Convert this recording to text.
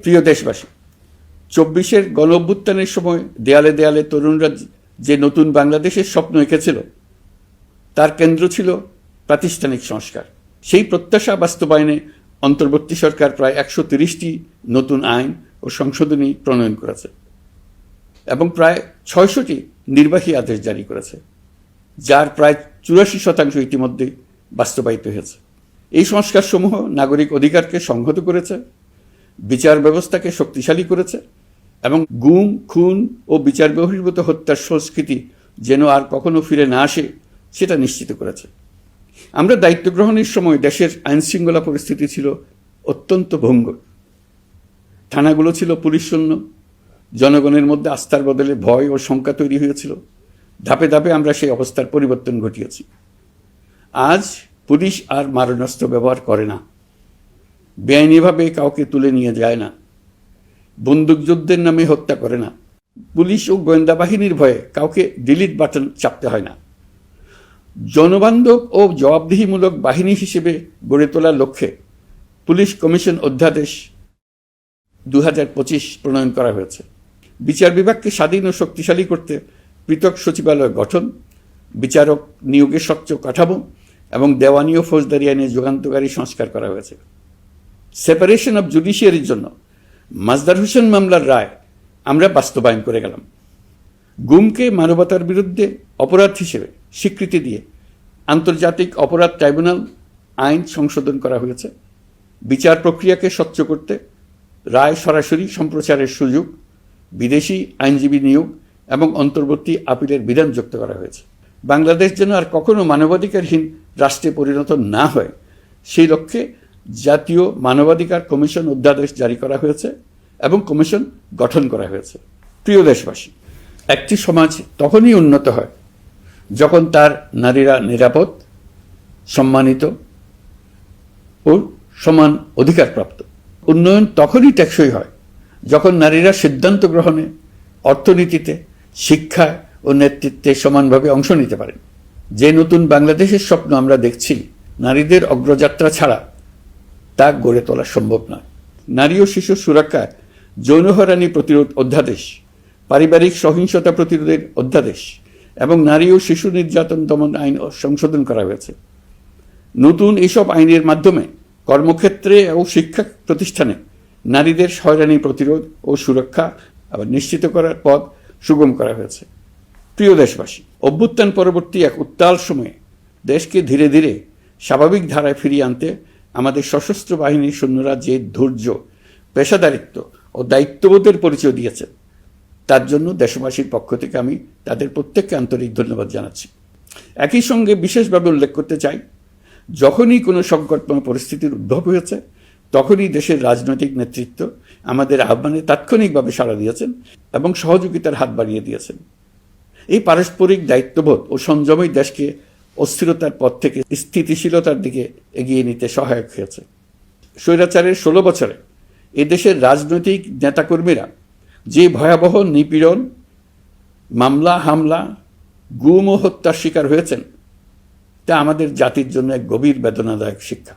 প্রিয় দেশবাসী, ২৪-এর গণ অভ্যুত্থানের সময় দেয়ালে দেয়ালে তরুণরা যে নতুন বাংলাদেশের স্বপ্ন এঁকেছিল তার কেন্দ্র ছিল প্রাতিষ্ঠানিক সংস্কার। সেই প্রত্যাশা বাস্তবায়নে অন্তর্বর্তী সরকার প্রায় ১৩০টি নতুন আইন ও সংশোধনী প্রণয়ন করেছে এবং প্রায় ৬০০টি নির্বাহী আদেশ জারি করেছে, যার প্রায় ৮৪% ইতিমধ্যে বাস্তবায়িত হয়েছে। এই সংস্কারসমূহ নাগরিক অধিকারকে সংহত করেছে, বিচার ব্যবস্থাকে শক্তিশালী করেছে এবং গুম, খুন ও বিচার বহির্ভূত হত্যার সংস্কৃতি যেন আর কখনো ফিরে না আসে সেটা নিশ্চিত করেছে। আমরা দায়িত্ব গ্রহণের সময় দেশের আইনশৃঙ্খলা পরিস্থিতি ছিল অত্যন্ত ভঙ্গুর। থানাগুলো ছিল পুলিশশূন্য, জনগণের মধ্যে আস্থার বদলে ভয় ও শঙ্কা তৈরি হয়েছিল। ধাপে ধাপে আমরা সেই অবস্থার পরিবর্তন ঘটিয়েছি। আজ পুলিশ আর মারণাস্ত্র ব্যবহার করে না, বেআইনিভাবে কাউকে তুলে নিয়ে যায় না, বন্দুকযুদ্ধের নামে হত্যা করে না, পুলিশ ও গোয়েন্দা বাহিনীর ভয়ে কাউকে ডিলিট বাটন চাপতে হয় না। জনবান্ধব ও জবাবদিহিমূলক বাহিনী হিসেবে গড়ে তোলার লক্ষ্যে পুলিশ কমিশন অধ্যাদেশ ২০২৫ প্রণয়ন করা হয়েছে। বিচার বিভাগকে স্বাধীন ও শক্তিশালী করতে পৃথক সচিবালয় গঠন, বিচারক নিয়োগের স্বচ্ছ কাঠামো এবং দেওয়ানি ও ফৌজদারি আইনে যুগান্তকারী সংস্কার করা হয়েছে। সেপারেশন অব জুডিশিয়ারির জন্য মাজদার হোসেন মামলার রায় আমরা বাস্তবায়ন করে গেলাম। গুমকে মানবতার বিরুদ্ধে অপরাধ হিসেবে স্বীকৃতি দিয়ে আন্তর্জাতিক অপরাধ ট্রাইব্যুনাল আইন সংশোধন করা হয়েছে। বিচার প্রক্রিয়াকে স্বচ্ছ করতে রায় সরাসরি সম্প্রচারের সুযোগ, বিদেশি আইনজীবী নিয়োগ এবং অন্তর্বর্তী আপিলের বিধান যুক্ত করা হয়েছে। বাংলাদেশ যেন আর কখনো মানবাধিকারহীন রাষ্ট্রে পরিণত না হয় সেই লক্ষ্যে জাতীয় মানবাধিকার কমিশন অধ্যাদেশ জারি করা হয়েছে এবং কমিশন গঠন করা হয়েছে। প্রিয় দেশবাসী, একটি সমাজ তখনই উন্নত হয় যখন তার নারীরা নিরাপদ, সম্মানিত ও সমান অধিকারপ্রাপ্ত। উন্নয়ন তখনই টেকসই হয় যখন নারীরা সিদ্ধান্ত গ্রহণে, অর্থনীতিতে, শিক্ষায় ও নেতৃত্বে সমানভাবে অংশ নিতে পারেন। যে নতুন বাংলাদেশের স্বপ্ন আমরা দেখছি, নারীদের অগ্রযাত্রা ছাড়া তা গড়ে তোলা সম্ভব নয়। নারী ও শিশু সুরক্ষায় যৌন হয়রানি প্রতিরোধ অধ্যাদেশ, পারিবারিক সহিংসতা প্রতিরোধের অধ্যাদেশ এবং নারী ও শিশু নির্যাতন দমন আইন সংশোধন করা হয়েছে। নতুন এইসব আইনের মাধ্যমে কর্মক্ষেত্রে ও শিক্ষা প্রতিষ্ঠানে নারীদের হয়রানি প্রতিরোধ ও সুরক্ষা আবার নিশ্চিত করার পথ সুগম করা হয়েছে। প্রিয় দেশবাসী, অভ্যুত্থান পরবর্তী এক উত্তাল সময়ে দেশকে ধীরে ধীরে স্বাভাবিক ধারায় ফিরিয়ে আনতে আমাদের সশস্ত্র বাহিনীর সৈন্যরা যে ধৈর্য, পেশাদারিত্ব ও দায়িত্ববোধের পরিচয় দিয়েছেন তার জন্য দেশবাসীর পক্ষ থেকে আমি তাদের প্রত্যেককে আন্তরিক ধন্যবাদ জানাচ্ছি। একই সঙ্গে বিশেষভাবে উল্লেখ করতে চাই, যখনই কোনো সংকটময় পরিস্থিতির উদ্ভব হয়েছে তখনই দেশের রাজনৈতিক নেতৃত্ব আমাদের আহ্বানে তাৎক্ষণিকভাবে সাড়া দিয়েছেন এবং সহযোগিতার হাত বাড়িয়ে দিয়েছেন। এই পারস্পরিক দায়িত্ববোধ ও সংযমই দেশকে অস্থিরতার পথ থেকে স্থিতিশীলতার দিকে এগিয়ে নিতে সহায়ক হয়েছে। স্বৈরাচারের ১৬ বছরে এদেশের রাজনৈতিক নেতাকর্মীরা যে ভয়াবহ নিপীড়ন, মামলা, হামলা, গুম ও হত্যার শিকার হয়েছেন তা আমাদের জাতির জন্য এক গভীর বেদনাদায়ক শিক্ষা।